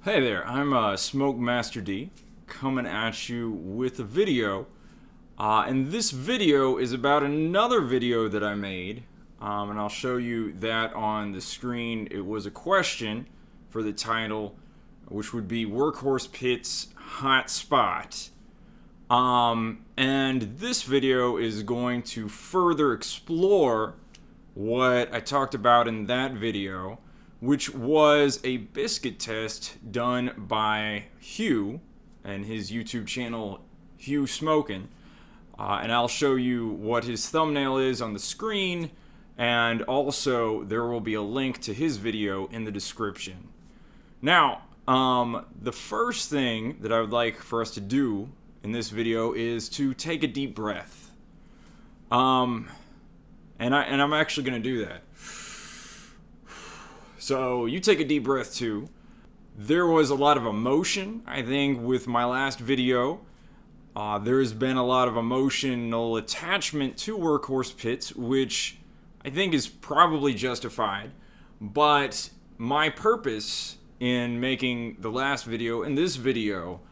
Hey there, I'm Smoke Master D coming at you with a video. And this video is about another video that I made. And I'll show you that on the screen. It was a question for the title, which would be Workhorse Pits Hot Spot. And this video is going to further explore what I talked about in that video, which was a biscuit test done by Hu and his YouTube channel Hu Smokin. And I'll show you what his thumbnail is on the screen, and also there will be a link to his video in the description. Now, the first thing that I would like for us to do in this video is to take a deep breath. And I'm actually going to do that. So you take a deep breath too. There was a lot of emotion, I think, with my last video. There's been a lot of emotional attachment to Workhorse Pits, which I think is probably justified. But my purpose in making the last video and this video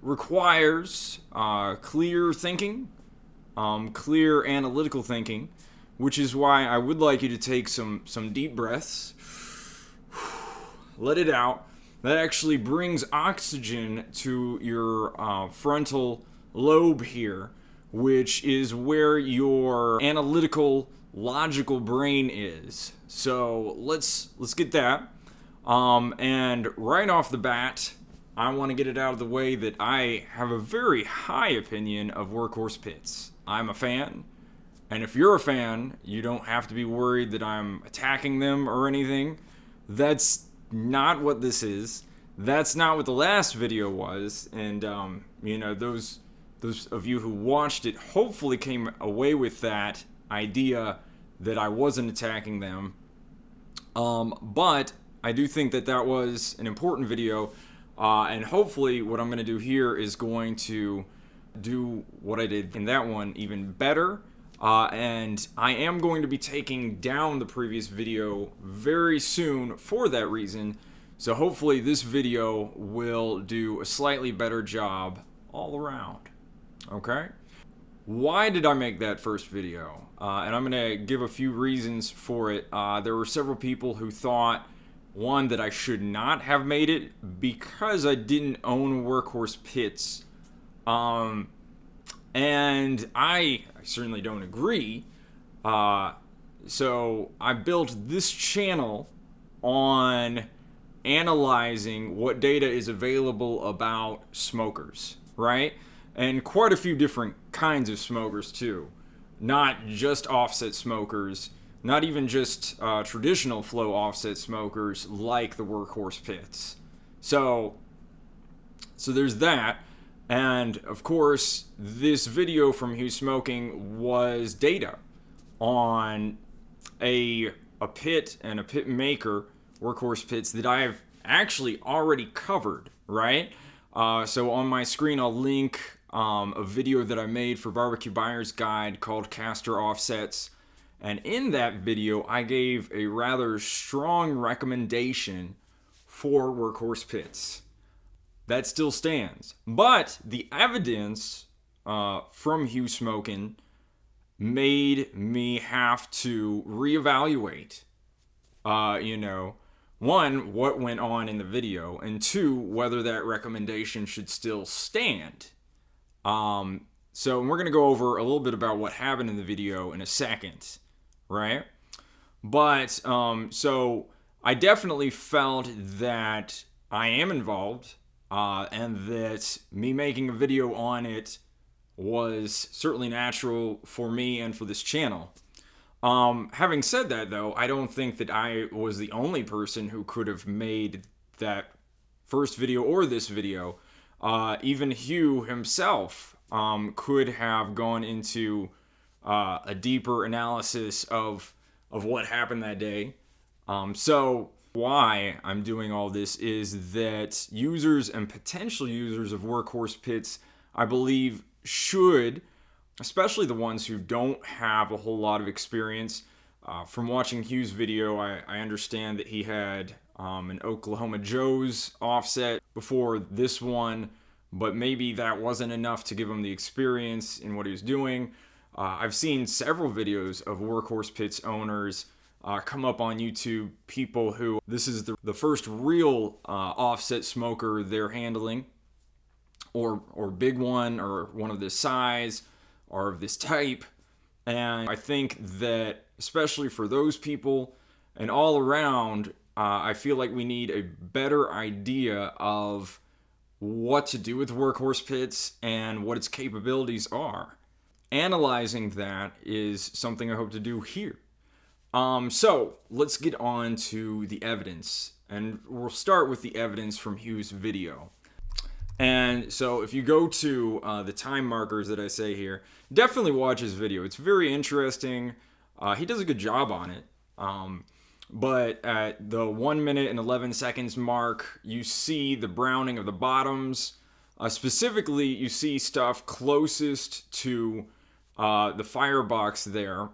requires clear thinking, clear analytical thinking, which is why I would like you to take some deep breaths. Let it out. That actually brings oxygen to your frontal lobe here, which is where your analytical, logical brain is. So let's get that. And right off the bat, I want to get it out of the way that I have a very high opinion of Workhorse Pits. I'm a fan. And if you're a fan, you don't have to be worried that I'm attacking them or anything. That's not what this is. That's not what the last video was. And, those of you who watched it hopefully came away with that idea that I wasn't attacking them. But I do think that that was an important video. And hopefully what I'm going to do here is going to do what I did in that one even better. And I am going to be taking down the previous video very soon for that reason. So hopefully this video will do a slightly better job all around. Okay? Why did I make that first video? And I'm going to give a few reasons for it. There were several people who thought, one, that I should not have made it because I didn't own Workhorse Pits. And I certainly don't agree. So I built this channel on analyzing what data is available about smokers, right? And quite a few different kinds of smokers too. Not just offset smokers, not even just traditional flow offset smokers like the Workhorse Pits. So there's that. And of course, this video from Hu Smokin was data on a pit and a pit maker, Workhorse Pits, that I've actually already covered, right? So on my screen, I'll link a video that I made for Barbecue Buyer's Guide called Caster Offsets. And in that video, I gave a rather strong recommendation for Workhorse Pits. That still stands. But the evidence from Hu Smokin made me have to reevaluate, one, what went on in the video, and two, whether that recommendation should still stand. So we're going to go over a little bit about what happened in the video in a second, right? But, so I definitely felt that I am involved. And that me making a video on it was certainly natural for me and for this channel. Having said that, though, I don't think that I was the only person who could have made that first video or this video. Even Hu himself could have gone into a deeper analysis of what happened that day. So why I'm doing all this is that users and potential users of Workhorse Pits, I believe, should, especially the ones who don't have a whole lot of experience. From watching Hu's video, I understand that he had an Oklahoma Joe's offset before this one, but maybe that wasn't enough to give him the experience in what he was doing. I've seen several videos of Workhorse Pits owners come up on YouTube, people who this is the first real offset smoker they're handling, or big one, or one of this size, or of this type. And I think that, especially for those people and all around, I feel like we need a better idea of what to do with Workhorse Pits and what its capabilities are. Analyzing that is something I hope to do here. So let's get on to the evidence, and we'll start with the evidence from Hu's video. And so if you go to the time markers that I say here, definitely watch his video. It's very interesting. He does a good job on it. But at the 1 minute and 11 seconds mark, you see the browning of the bottoms. Specifically, you see stuff closest to the firebox there.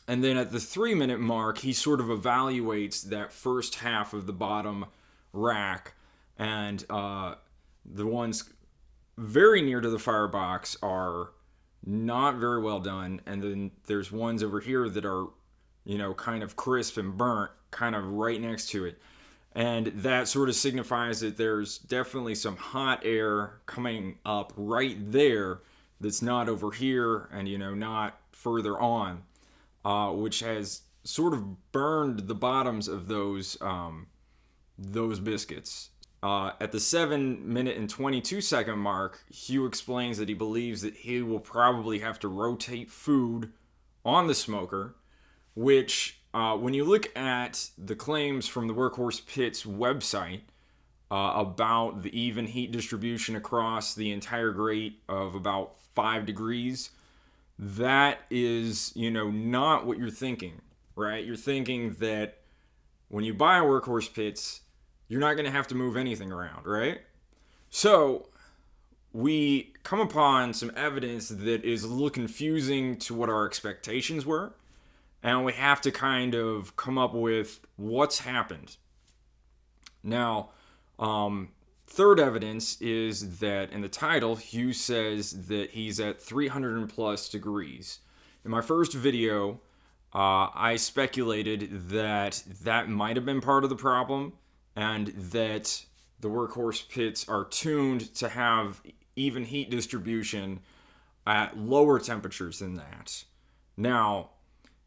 And then at the 3 minute mark, he sort of evaluates that first half of the bottom rack. And the ones very near to the firebox are not very well done. And then there's ones over here that are, you know, kind of crisp and burnt, kind of right next to it. And that sort of signifies that there's definitely some hot air coming up right there that's not over here and, you know, not further on, which has sort of burned the bottoms of those biscuits. At the 7 minute and 22 second mark, Hu explains that he believes that he will probably have to rotate food on the smoker, which, when you look at the claims from the Workhorse Pits website about the even heat distribution across the entire grate of about 5 degrees, that is, you know, not what you're thinking, right? You're thinking that when you buy a Workhorse Pits, you're not going to have to move anything around, right? So we come upon some evidence that is a little confusing to what our expectations were, and we have to kind of come up with what's happened. Now, third evidence is that in the title, Hu says that he's at 300 plus degrees. In my first video, I speculated that that might have been part of the problem, and that the Workhorse Pits are tuned to have even heat distribution at lower temperatures than that. Now,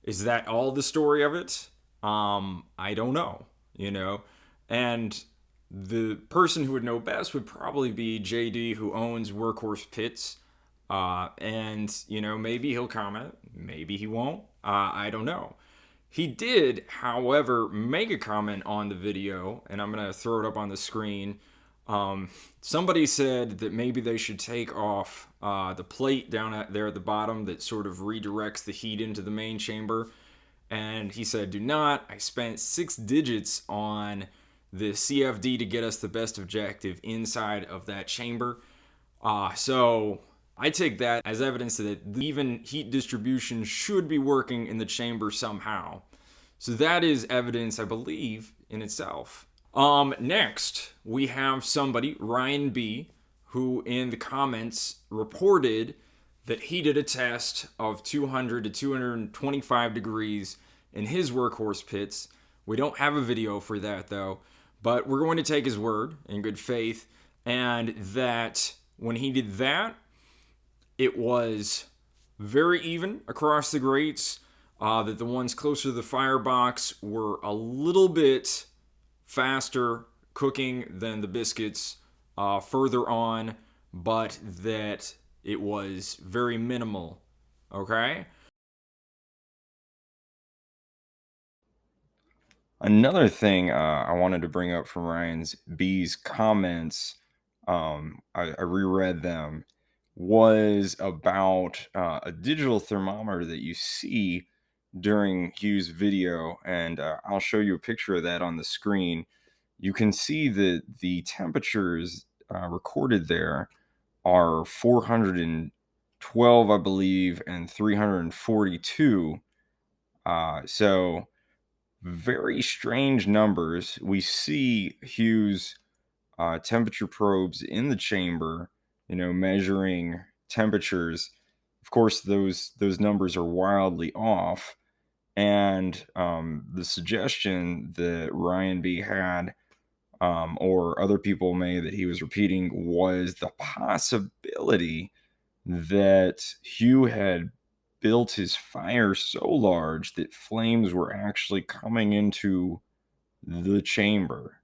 is that all the story of it? I don't know, you know. And the person who would know best would probably be JD, who owns Workhorse Pits. And, you know, maybe he'll comment, maybe he won't. I don't know. He did, however, make a comment on the video, and I'm going to throw it up on the screen. Somebody said that maybe they should take off the plate down there at the bottom that sort of redirects the heat into the main chamber. And he said, do not. I spent 6 digits on the CFD to get us the best objective inside of that chamber. So I take that as evidence that the even heat distribution should be working in the chamber somehow. So that is evidence, I believe, in itself. Next, we have somebody, Ryan B., who in the comments reported that he did a test of 200 to 225 degrees in his Workhorse Pits. We don't have a video for that, though, but we're going to take his word in good faith, and that when he did that, it was very even across the grates, that the ones closer to the firebox were a little bit faster cooking than the biscuits further on, but that it was very minimal, okay? Another thing I wanted to bring up from Ryan's B's comments, I reread them, was about a digital thermometer that you see during Hu's video, and I'll show you a picture of that on the screen. You can see that the temperatures recorded there are 412, I believe, and 342. So very strange numbers. We see Hu's temperature probes in the chamber, measuring temperatures. Of course, those numbers are wildly off. And the suggestion that Ryan B had, or other people made that he was repeating, was the possibility that Hugh had built his fire so large that flames were actually coming into the chamber,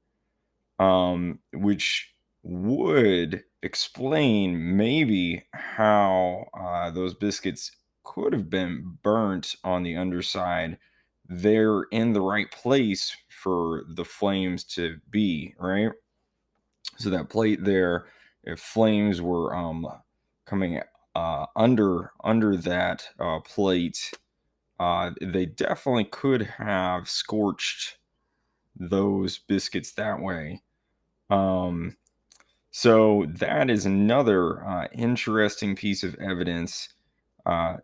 which would explain maybe how those biscuits could have been burnt on the underside. They're in the right place for the flames to be, right? So that plate there, if flames were coming under that plate, they definitely could have scorched those biscuits that way. Um, so that is another interesting piece of evidence uh,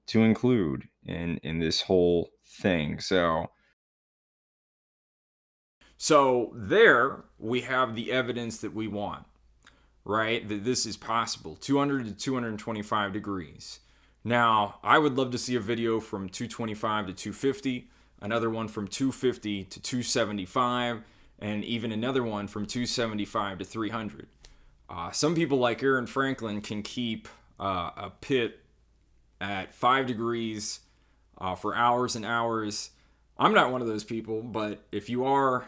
to include in this whole thing. So there we have the evidence that we want, right? That this is possible, 200 to 225 degrees. Now, I would love to see a video from 225 to 250, another one from 250 to 275, and even another one from 275 to 300. Some people like Aaron Franklin can keep a pit at 5 degrees for hours and hours. I'm not one of those people, but if you are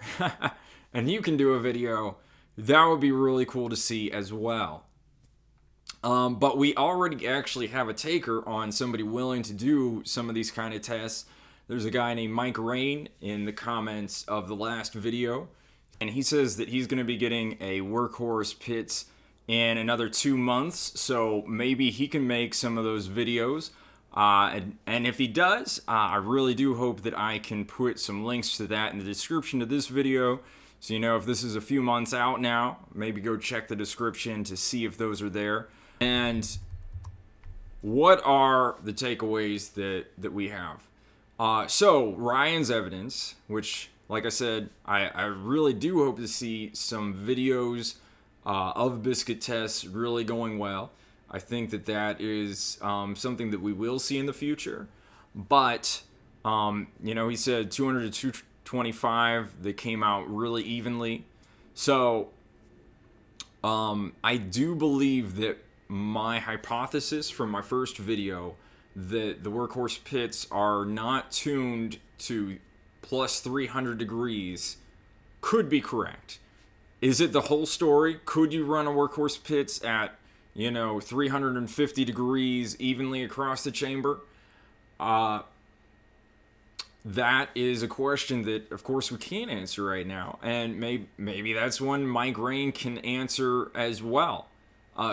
and you can do a video, that would be really cool to see as well. But we already actually have a taker on somebody willing to do some of these kind of tests. There's a guy named Mike Rain in the comments of the last video, and he says that he's going to be getting a Workhorse Pits in another 2 months, so maybe he can make some of those videos. And if he does, I really do hope that I can put some links to that in the description of this video. So, if this is a few months out now, maybe go check the description to see if those are there. And what are the takeaways that we have? So, Ryan's evidence, which, like I said, I really do hope to see some videos of biscuit tests really going well. I think that is something that we will see in the future. But, he said 200 to 225, they came out really evenly. So, I do believe that my hypothesis from my first video that the Workhorse Pits are not tuned to plus 300 degrees could be correct. Is it the whole story? Could you run a Workhorse Pits at 350 degrees evenly across the chamber? That is a question that, of course, we can't answer right now. And maybe that's one Mike Rain can answer as well.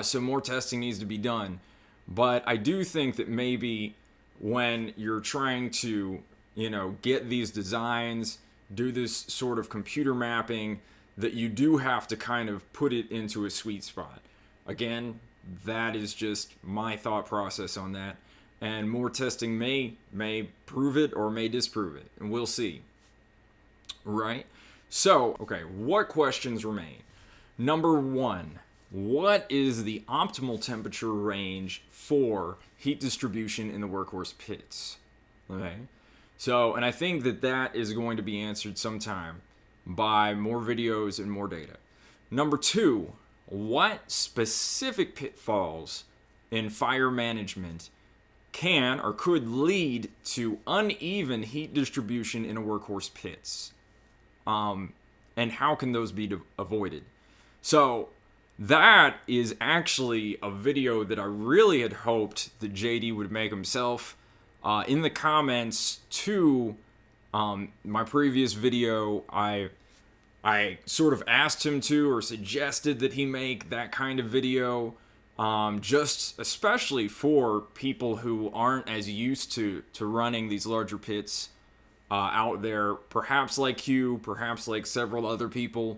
So more testing needs to be done. But I do think that maybe when you're trying to, get these designs, do this sort of computer mapping, that you do have to kind of put it into a sweet spot. Again, that is just my thought process on that. And more testing may prove it or may disprove it. And we'll see. Right? So, okay, what questions remain? Number one, what is the optimal temperature range for heat distribution in the Workhorse Pits? Okay? So, and I think that is going to be answered sometime by more videos and more data. Number two, what specific pitfalls in fire management can or could lead to uneven heat distribution in a Workhorse Pits? And how can those be avoided? So that is actually a video that I really had hoped that JD would make himself. In the comments to my previous video, I sort of asked him to, or suggested that he make that kind of video, just especially for people who aren't as used to running these larger pits out there, perhaps like you, perhaps like several other people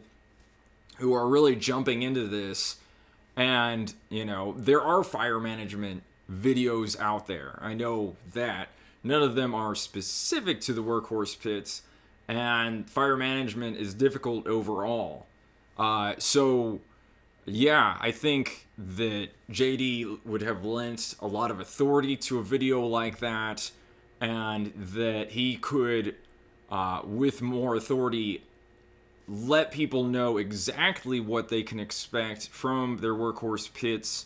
who are really jumping into this. And, there are fire management videos out there. I know that. None of them are specific to the Workhorse Pits. and fire management is difficult overall. So yeah, I think that JD would have lent a lot of authority to a video like that, and that he could, with more authority, let people know exactly what they can expect from their Workhorse Pits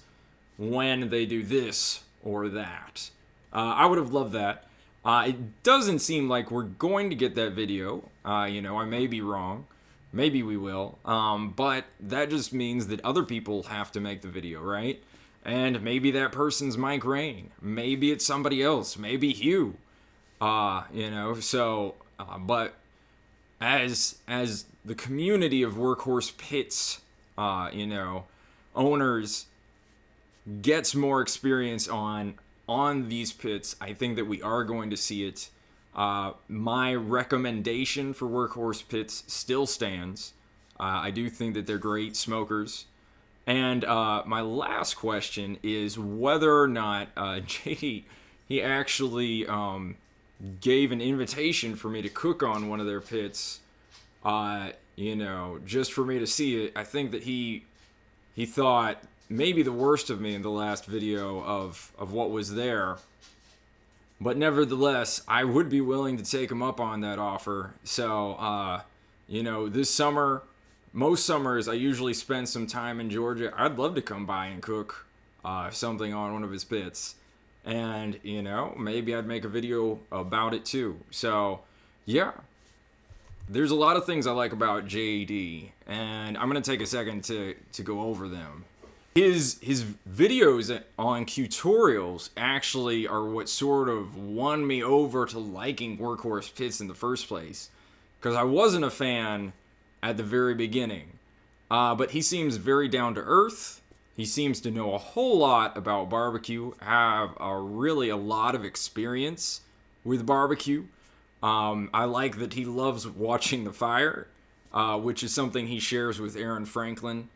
when they do this or that. I would have loved that. It doesn't seem like we're going to get that video. I may be wrong. Maybe we will. But that just means that other people have to make the video, right? And maybe that person's Mike Rain. Maybe it's somebody else. Maybe Hugh. But as the community of Workhorse Pits, owners gets more experience on these pits, I think that we are going to see it. My recommendation for Workhorse Pits still stands. I do think that they're great smokers. And my last question is whether or not JD, he actually gave an invitation for me to cook on one of their pits, just for me to see it. I think that he thought maybe the worst of me in the last video of what was there. But nevertheless, I would be willing to take him up on that offer. So, this summer, most summers, I usually spend some time in Georgia. I'd love to come by and cook something on one of his pits. And, maybe I'd make a video about it too. So, yeah. There's a lot of things I like about JD, and I'm going to take a second to go over them. His videos on tutorials actually are what sort of won me over to liking Workhorse Pits in the first place, because I wasn't a fan at the very beginning. But he seems very down to earth. He seems to know a whole lot about barbecue, have a lot of experience with barbecue. I like that he loves watching the fire, which is something he shares with Aaron Franklin.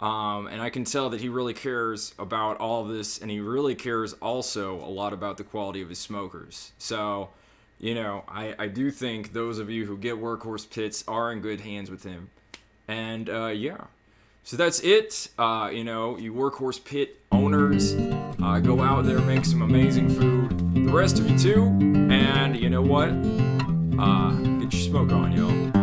And I can tell that he really cares about all of this, and he really cares also a lot about the quality of his smokers. So, I do think those of you who get Workhorse Pits are in good hands with him. And, yeah. So that's it. You Workhorse Pit owners, go out there, make some amazing food. The rest of you too. And you know what? Get your smoke on, y'all.